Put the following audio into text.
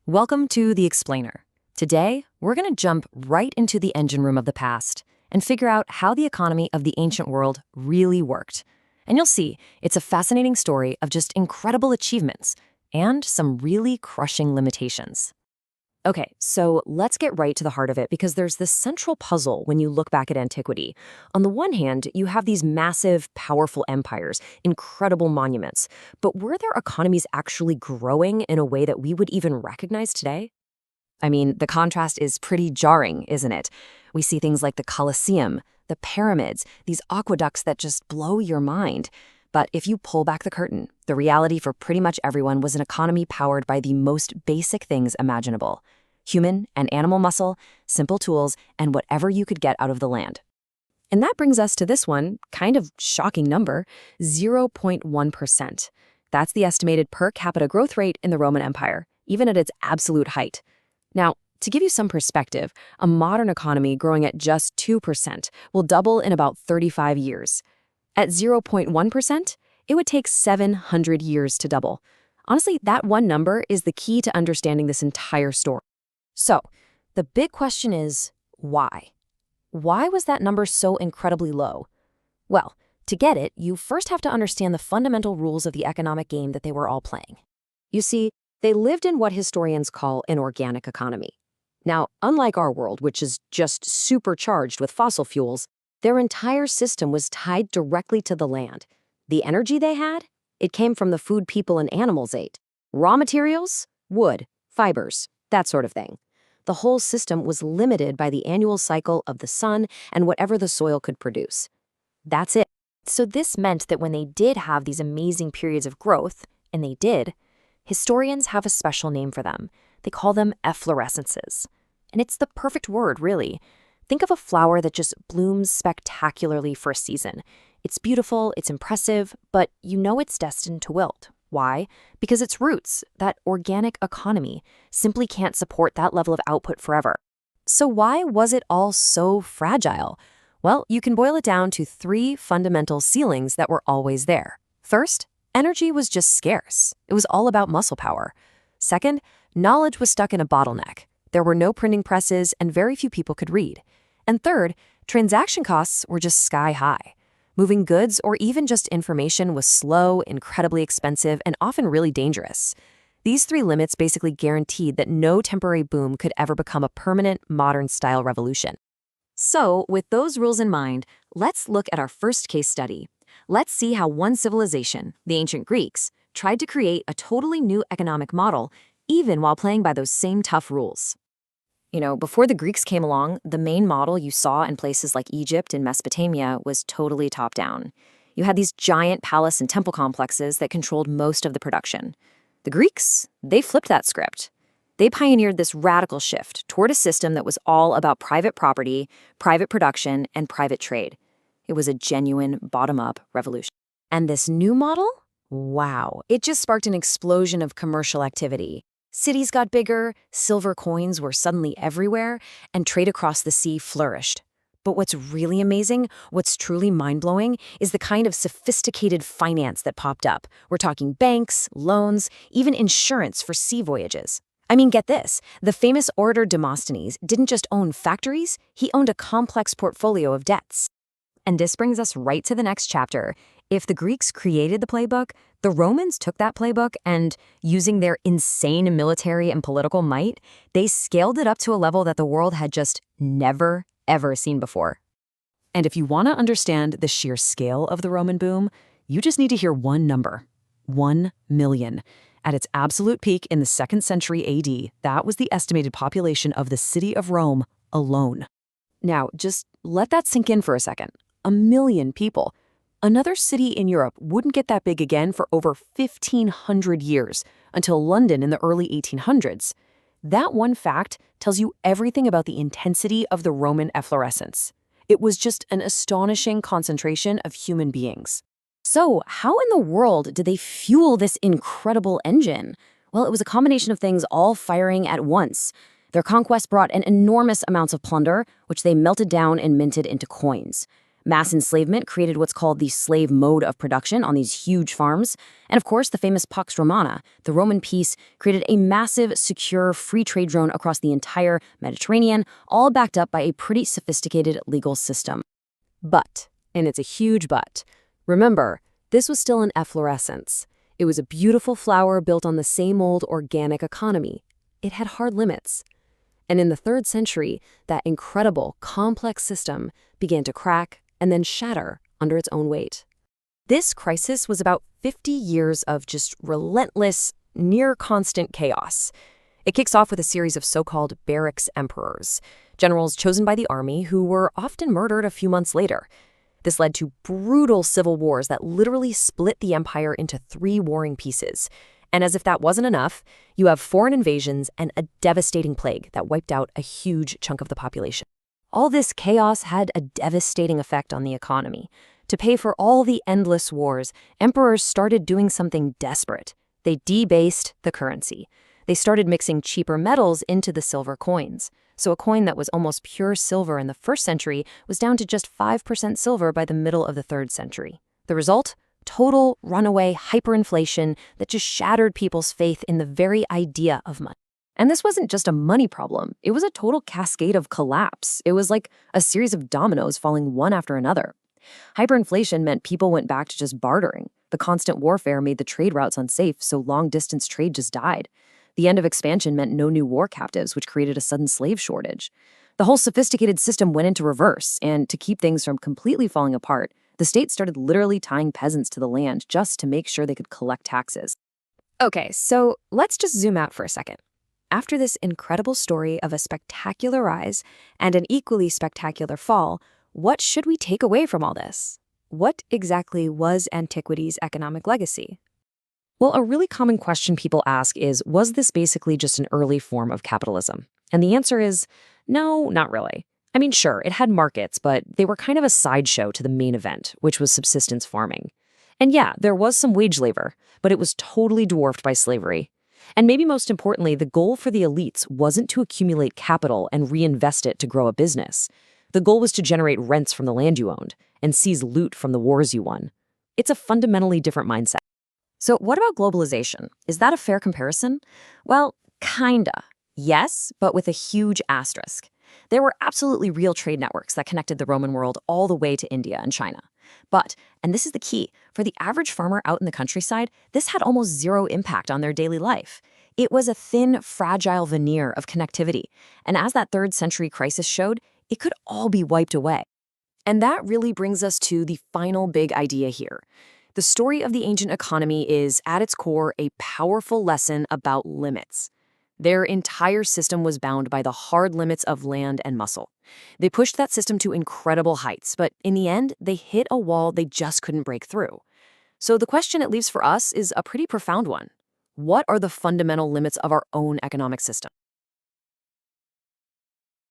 Welcome to The Explainer. Today, we're going to jump right into the engine room of the past and figure out how the economy of the ancient world really worked. And you'll see, it's a fascinating story of just incredible achievements and some really crushing limitations. Okay, so let's get right to the heart of it because there's this central puzzle when you look back at antiquity. On the one hand, you have these massive, powerful empires, incredible monuments, but were their economies actually growing in a way that we would even recognize today? I mean, the contrast is pretty jarring, isn't it? We see things like the Colosseum, the pyramids, these aqueducts that just blow your mind. But if you pull back the curtain, the reality for pretty much everyone was an economy powered by the most basic things imaginable: human and animal muscle, simple tools, and whatever you could get out of the land. And that brings us to this one, kind of shocking number, 0.1%. That's the estimated per capita growth rate in the Roman Empire, even at its absolute height. Now, to give you some perspective, a modern economy growing at just 2% will double in about 35 years. At 0.1%, it would take 700 years to double. Honestly, that one number is the key to understanding this entire story. So, the big question is, why? Why was that number so incredibly low? Well, to get it, you first have to understand the fundamental rules of the economic game that they were all playing. You see, they lived in what historians call an organic economy. Now, unlike our world, which is just supercharged with fossil fuels, their entire system was tied directly to the land. The energy they had? It came from the food people and animals ate. Raw materials? Wood, fibers, that sort of thing. The whole system was limited by the annual cycle of the sun and whatever the soil could produce. That's it. So this meant that when they did have these amazing periods of growth, and they did, historians have a special name for them. They call them efflorescences. And it's the perfect word, really. Think of a flower that just blooms spectacularly for a season. It's beautiful, it's impressive, but you know it's destined to wilt. Why? Because its roots, that organic economy, simply can't support that level of output forever. So why was it all so fragile? Well, you can boil it down to three fundamental ceilings that were always there. First, energy was just scarce. It was all about muscle power. Second, knowledge was stuck in a bottleneck. There were no printing presses and very few people could read. And third, transaction costs were just sky high. Moving goods or even just information was slow, incredibly expensive, and often really dangerous. These three limits basically guaranteed that no temporary boom could ever become a permanent, modern-style revolution. So, with those rules in mind, let's look at our first case study. Let's see how one civilization, the ancient Greeks, tried to create a totally new economic model, even while playing by those same tough rules. Before the Greeks came along, the main model you saw in places like Egypt and Mesopotamia was totally top-down. You had these giant palace and temple complexes that controlled most of the production. The Greeks, they flipped that script. They pioneered this radical shift toward a system that was all about private property, private production, and private trade. It was a genuine bottom-up revolution. And this new model? Wow, it just sparked an explosion of commercial activity. Cities got bigger, silver coins were suddenly everywhere, and trade across the sea flourished. But what's really amazing, what's truly mind-blowing, is the kind of sophisticated finance that popped up. We're talking banks, loans, even insurance for sea voyages. I mean, get this, the famous orator Demosthenes didn't just own factories, he owned a complex portfolio of debts. And this brings us right to the next chapter. If the Greeks created the playbook, the Romans took that playbook and, using their insane military and political might, they scaled it up to a level that the world had just never, ever seen before. And if you want to understand the sheer scale of the Roman boom, you just need to hear one number: 1 million. At its absolute peak in the 2nd century AD, that was the estimated population of the city of Rome alone. Now, just let that sink in for a second. 1 million people. Another city in Europe wouldn't get that big again for over 1,500 years, until London in the early 1800s. That one fact tells you everything about the intensity of the Roman efflorescence. It was just an astonishing concentration of human beings. So, how in the world did they fuel this incredible engine? Well, it was a combination of things all firing at once. Their conquest brought an enormous amounts of plunder, which they melted down and minted into coins. Mass enslavement created what's called the slave mode of production on these huge farms. And of course, the famous Pax Romana, the Roman peace, created a massive, secure, free trade zone across the entire Mediterranean, all backed up by a pretty sophisticated legal system. But, and it's a huge but, remember, this was still an efflorescence. It was a beautiful flower built on the same old organic economy. It had hard limits. And in the 3rd century, that incredible, complex system began to crack and then shatter under its own weight. This crisis was about 50 years of just relentless, near-constant chaos. It kicks off with a series of so-called barracks emperors, generals chosen by the army who were often murdered a few months later. This led to brutal civil wars that literally split the empire into 3 warring pieces. And as if that wasn't enough, you have foreign invasions and a devastating plague that wiped out a huge chunk of the population. All this chaos had a devastating effect on the economy. To pay for all the endless wars, emperors started doing something desperate. They debased the currency. They started mixing cheaper metals into the silver coins. So a coin that was almost pure silver in the 1st century was down to just 5% silver by the middle of the 3rd century. The result? Total, runaway hyperinflation that just shattered people's faith in the very idea of money. And this wasn't just a money problem. It was a total cascade of collapse. It was like a series of dominoes falling one after another. Hyperinflation meant people went back to just bartering. The constant warfare made the trade routes unsafe, so long-distance trade just died. The end of expansion meant no new war captives, which created a sudden slave shortage. The whole sophisticated system went into reverse, and to keep things from completely falling apart, the state started literally tying peasants to the land just to make sure they could collect taxes. Okay, so let's just zoom out for a second. After this incredible story of a spectacular rise and an equally spectacular fall, what should we take away from all this? What exactly was antiquity's economic legacy? Well, a really common question people ask is, was this basically just an early form of capitalism? And the answer is, no, not really. I mean, sure, it had markets, but they were kind of a sideshow to the main event, which was subsistence farming. And yeah, there was some wage labor, but it was totally dwarfed by slavery. And maybe most importantly, the goal for the elites wasn't to accumulate capital and reinvest it to grow a business. The goal was to generate rents from the land you owned and seize loot from the wars you won. It's a fundamentally different mindset. So what about globalization? Is that a fair comparison? Well, kinda. Yes, but with a huge asterisk. There were absolutely real trade networks that connected the Roman world all the way to India and China. But, and this is the key, for the average farmer out in the countryside, this had almost zero impact on their daily life. It was a thin, fragile veneer of connectivity, and as that 3rd century crisis showed, it could all be wiped away. And that really brings us to the final big idea here. The story of the ancient economy is, at its core, a powerful lesson about limits. Their entire system was bound by the hard limits of land and muscle. They pushed that system to incredible heights, but in the end, they hit a wall they just couldn't break through. So the question it leaves for us is a pretty profound one. What are the fundamental limits of our own economic system?